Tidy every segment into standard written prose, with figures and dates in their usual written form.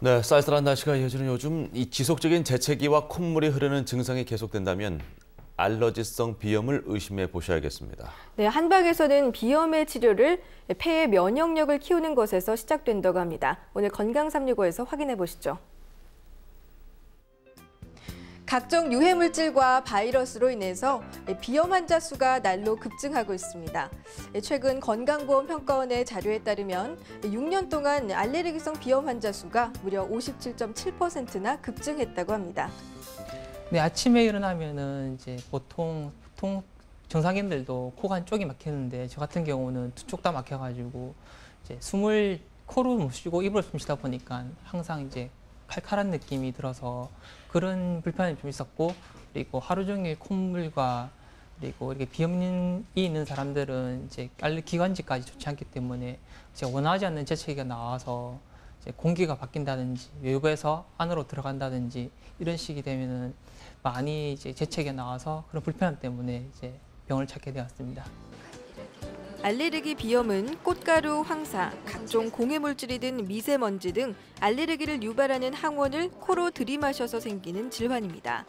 네, 쌀쌀한 날씨가 이어지는 요즘 이 지속적인 재채기와 콧물이 흐르는 증상이 계속된다면 알러지성 비염을 의심해 보셔야겠습니다. 네, 한방에서는 비염의 치료를 폐의 면역력을 키우는 것에서 시작된다고 합니다. 오늘 건강365에서 확인해 보시죠. 각종 유해물질과 바이러스로 인해서 비염 환자 수가 날로 급증하고 있습니다. 최근 건강보험평가원의 자료에 따르면 6년 동안 알레르기성 비염 환자 수가 무려 57.7%나 급증했다고 합니다. 네, 아침에 일어나면은 이제 보통 정상인들도 코가 한쪽이 막히는데 저 같은 경우는 두 쪽 다 막혀가지고 이제 숨을 코로 못 쉬고 입으로 숨 쉬다 보니까 항상 이제 칼칼한 느낌이 들어서 그런 불편이 좀 있었고, 그리고 하루 종일 콧물과 그리고 이렇게 비염이 있는 사람들은 이제 기관지까지 좋지 않기 때문에 이제 원하지 않는 재채기가 나와서 이제 공기가 바뀐다든지 외부에서 안으로 들어간다든지 이런 식이 되면은 많이 이제 재채기가 나와서 그런 불편함 때문에 이제 병을 찾게 되었습니다. 알레르기 비염은 꽃가루, 황사, 각종 공해물질이 든 미세먼지 등 알레르기를 유발하는 항원을 코로 들이마셔서 생기는 질환입니다.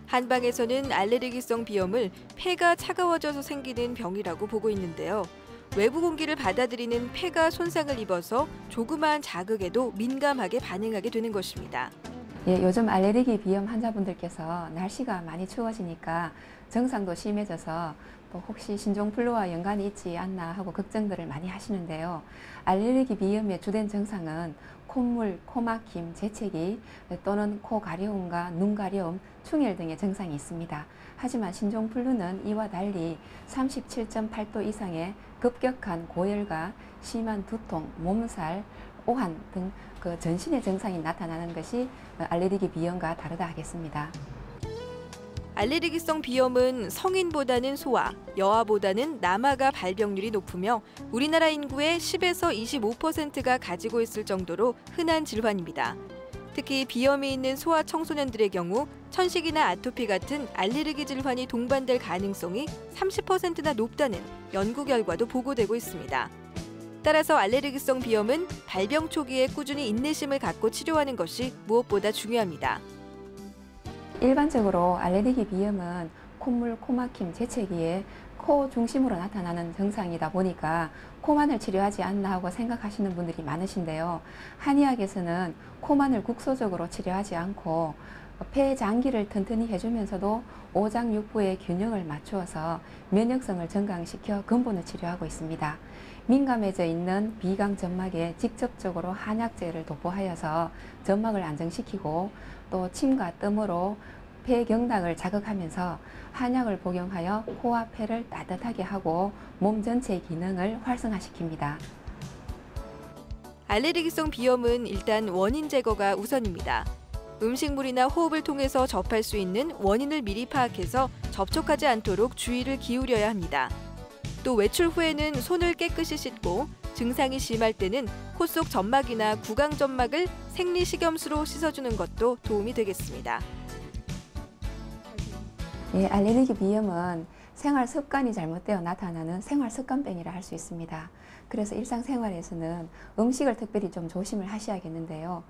한방에서는 알레르기성 비염을 폐가 차가워져서 생기는 병이라고 보고 있는데요. 외부 공기를 받아들이는 폐가 손상을 입어서 조그마한 자극에도 민감하게 반응하게 되는 것입니다. 예, 요즘 알레르기 비염 환자분들께서 날씨가 많이 추워지니까 증상도 심해져서 또 혹시 신종플루와 연관이 있지 않나 하고 걱정들을 많이 하시는데요. 알레르기 비염의 주된 증상은 콧물, 코막힘, 재채기 또는 코 가려움과 눈 가려움, 충혈 등의 증상이 있습니다. 하지만 신종플루는 이와 달리 37.8도 이상의 급격한 고열과 심한 두통, 몸살, 오한 등 전신의 증상이 나타나는 것이 알레르기 비염과 다르다 하겠습니다. 알레르기성 비염은 성인보다는 소아, 여아보다는 남아가 발병률이 높으며 우리나라 인구의 10에서 25%가 가지고 있을 정도로 흔한 질환입니다. 특히 비염이 있는 소아 청소년들의 경우 천식이나 아토피 같은 알레르기 질환이 동반될 가능성이 30%나 높다는 연구 결과도 보고되고 있습니다. 따라서 알레르기성 비염은 발병 초기에 꾸준히 인내심을 갖고 치료하는 것이 무엇보다 중요합니다. 일반적으로 알레르기 비염은 콧물, 코막힘, 재채기에 코 중심으로 나타나는 증상이다 보니까 코만을 치료하지 않나 하고 생각하시는 분들이 많으신데요. 한의학에서는 코만을 국소적으로 치료하지 않고 폐 장기를 튼튼히 해주면서도 오장육부의 균형을 맞추어서 면역성을 증강시켜 근본을 치료하고 있습니다. 민감해져 있는 비강 점막에 직접적으로 한약재를 도포하여서 점막을 안정시키고 또 침과 뜸으로 폐 경락을 자극하면서 한약을 복용하여 코와 폐를 따뜻하게 하고 몸 전체의 기능을 활성화시킵니다. 알레르기성 비염은 일단 원인 제거가 우선입니다. 음식물이나 호흡을 통해서 접할 수 있는 원인을 미리 파악해서 접촉하지 않도록 주의를 기울여야 합니다. 또 외출 후에는 손을 깨끗이 씻고 증상이 심할 때는 코 속 점막이나 구강 점막을 생리식염수로 씻어주는 것도 도움이 되겠습니다. 예, 알레르기 비염은 생활 습관이 잘못되어 나타나는 생활 습관병이라 할 수 있습니다. 그래서 일상생활에서는 음식을 특별히 좀 조심을 하셔야겠는데요.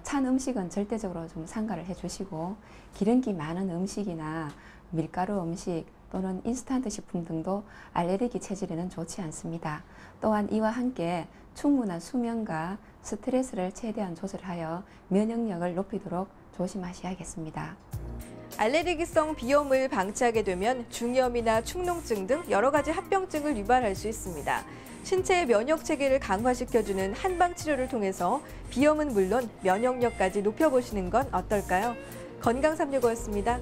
찬 음식은 절대적으로 좀 삼가를 해주시고 기름기 많은 음식이나 밀가루 음식 또는 인스턴트 식품 등도 알레르기 체질에는 좋지 않습니다. 또한 이와 함께 충분한 수면과 스트레스를 최대한 조절하여 면역력을 높이도록 조심하셔야겠습니다. 알레르기성 비염을 방치하게 되면 중이염이나 축농증 등 여러 가지 합병증을 유발할 수 있습니다. 신체의 면역 체계를 강화시켜주는 한방 치료를 통해서 비염은 물론 면역력까지 높여보시는 건 어떨까요? 건강365였습니다.